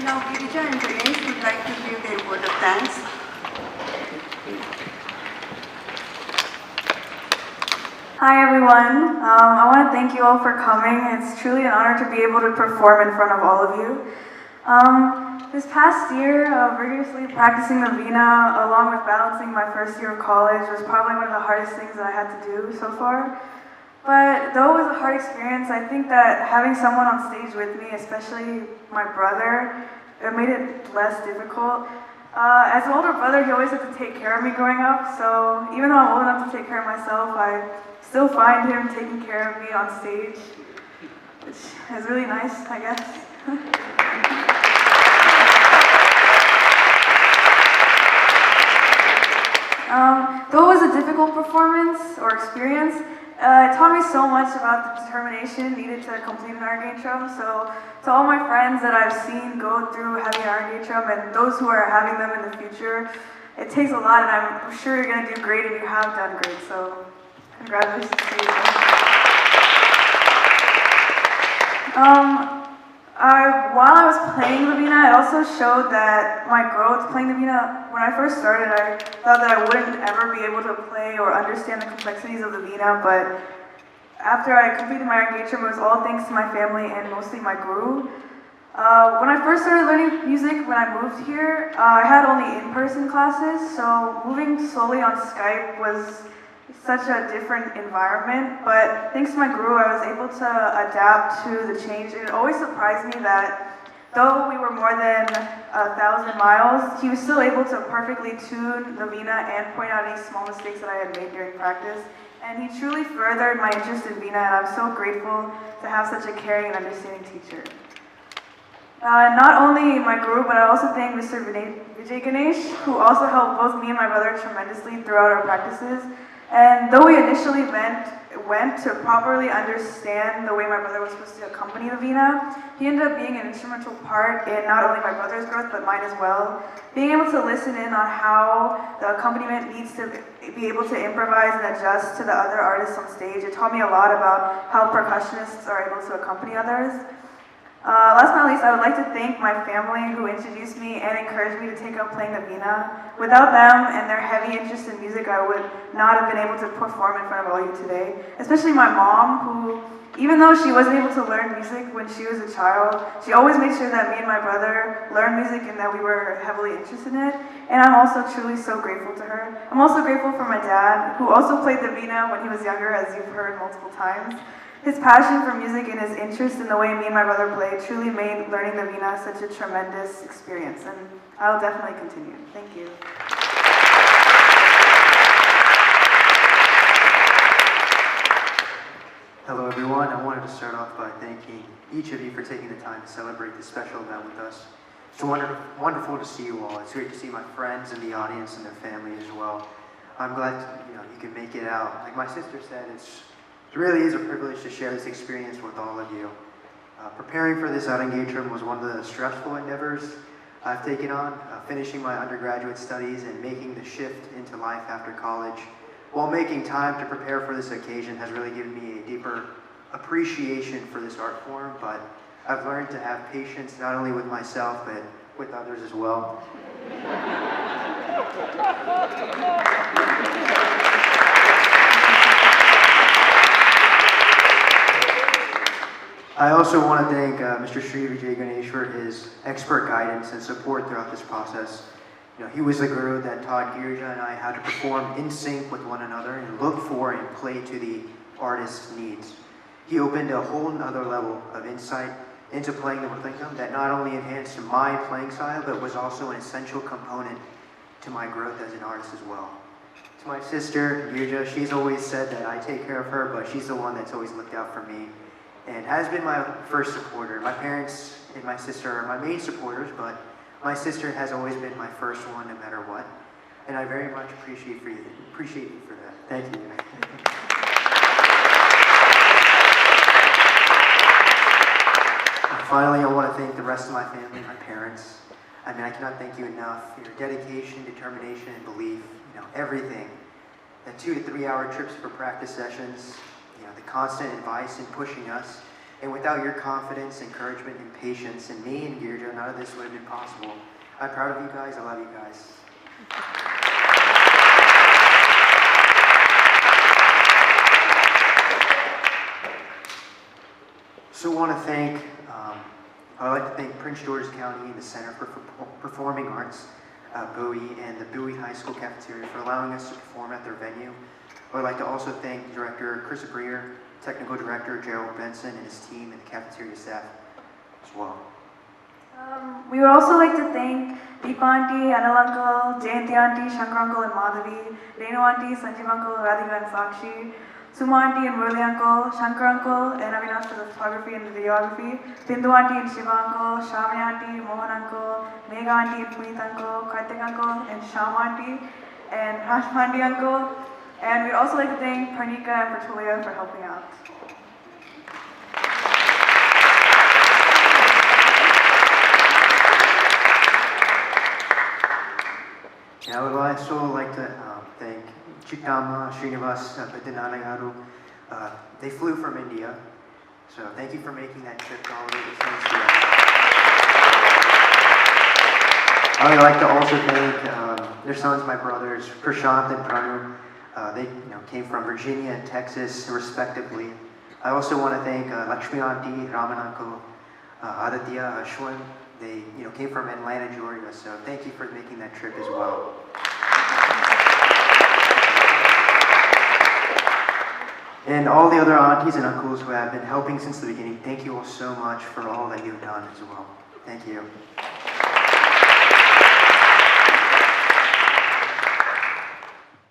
Now, Girija and Ganesh would like to give their word of thanks. Hi everyone, I want to thank you all for coming. It's truly an honor to be able to perform in front of all of you. This past year, rigorously practicing the vina along with balancing my first year of college was probably one of the hardest things that I had to do so far. But though it was a hard experience, I think that having someone on stage with me, especially my brother, it made it less difficult. As an older brother, he always had to take care of me growing up, so even though I'm old enough to take care of myself, I still find him taking care of me on stage, which is really nice, I guess. Though it was a difficult performance or experience, it taught me so much about the determination needed to complete an iron gate drum. So to all my friends that I've seen go through having an iron gate drum and those who are having them in the future, it takes a lot and I'm sure you're going to do great and you have done great. So congratulations to you. While I was playing the vina, it also showed that my growth playing the vina, when I first started, I thought that I wouldn't ever be able to play or understand the complexities of the vina, but after I completed my iron gate drum, it was all thanks to my family and mostly my guru. When I first started learning music, when I moved here, I had only in-person classes, so moving slowly on Skype was such a different environment, but thanks to my guru, I was able to adapt to the change. It always surprised me that though we were more than 1,000 miles, he was still able to perfectly tune the vina and point out any small mistakes that I had made during practice. And he truly furthered my interest in vina, and I'm so grateful to have such a caring and understanding teacher. Not only my guru, but I also thank Mr. Ganesh, who also helped both me and my brother tremendously throughout our practices. And though we initially went to properly understand the way my brother was supposed to accompany the vina, he ended up being an instrumental part in not only my brother's growth, but mine as well. Being able to listen in on how the accompaniment needs to be able to improvise and adjust to the other artists on stage, it taught me a lot about how percussionists are able to accompany others. Last but not least, I would like to thank my family who introduced me and encouraged me to take up playing the vina. Without them and their heavy interest in music, I would not have been able to perform in front of all you today. Especially my mom, who, even though she wasn't able to learn music when she was a child, she always made sure that me and my brother learned music and that we were heavily interested in it. And I'm also truly so grateful to her. I'm also grateful for my dad, who also played the vina when he was younger, as you've heard multiple times. His passion for music and his interest in the way me and my brother played truly made learning the vina such a tremendous experience, and I'll definitely continue. Thank you. Hello everyone, I wanted to start off by thanking each of you for taking the time to celebrate this special event with us. It's wonderful to see you all. It's great to see my friends in the audience and their family as well. I'm glad you can make it out. Like my sister said, it really is a privilege to share this experience with all of you. Preparing for this iron gate drum was one of the stressful endeavors I've taken on, finishing my undergraduate studies and making the shift into life after college. While making time to prepare for this occasion has really given me a deeper appreciation for this art form, but I've learned to have patience not only with myself, but with others as well. I also want to thank Mr. Ganesh for his expert guidance and support throughout this process. He was the guru that taught Girija and I how to perform in sync with one another and look for and play to the artist's needs. He opened a whole other level of insight into playing the rhythm that not only enhanced my playing style, but was also an essential component to my growth as an artist as well. To my sister, Girija, she's always said that I take care of her, but she's the one that's always looked out for me and has been my first supporter. My parents and my sister are my main supporters, but my sister has always been my first one no matter what. And I very much appreciate you for that. Thank you. Finally, I want to thank the rest of my family, my parents. I cannot thank you enough for your dedication, determination, and belief. Everything. The 2 to 3 hour trips for practice sessions, the constant advice in pushing us, And without your confidence, encouragement, and patience in me and Girija, none of this would have been possible. I'm proud of you guys. I love you guys. So I would like to thank Prince George's County and the Center for Performing Arts, Bowie, and the Bowie High School cafeteria for allowing us to perform at their venue. I would like to also thank Director Chris Breer, Technical Director Gerald Benson, and his team and the cafeteria staff as well. We would also like to thank Deepa Auntie, Anil Uncle, Jayanti Auntie, Shankar Uncle, and Madhavi, Renu Auntie, Sanjeev Uncle, Radhika, and Sakshi, Suma Auntie and Murli Uncle, Shankar Uncle, and Avinash for the photography and videography, Bindu Auntie and Shiva Uncle, Shamini Auntie, Mohan Uncle, Megha Auntie and Puneet Uncle, Kartik Uncle, and Sham Auntie, and Raj Pandey Uncle. And we'd also like to thank Parnika and Pratulia for helping out. And I would also like to thank Chitama, Srinivas, Bedinanagaru. They flew from India, so thank you for making that trip all the way to Tennessee. I would like to also thank their sons, my brothers, Prashant and Pranu. They came from Virginia and Texas, respectively. I also want to thank Lakshmi Auntie, Raman Uncle, Aditya, Ashwin. They came from Atlanta, Georgia, so thank you for making that trip as well. And all the other aunties and uncles who have been helping since the beginning, thank you all so much for all that you've done as well. Thank you.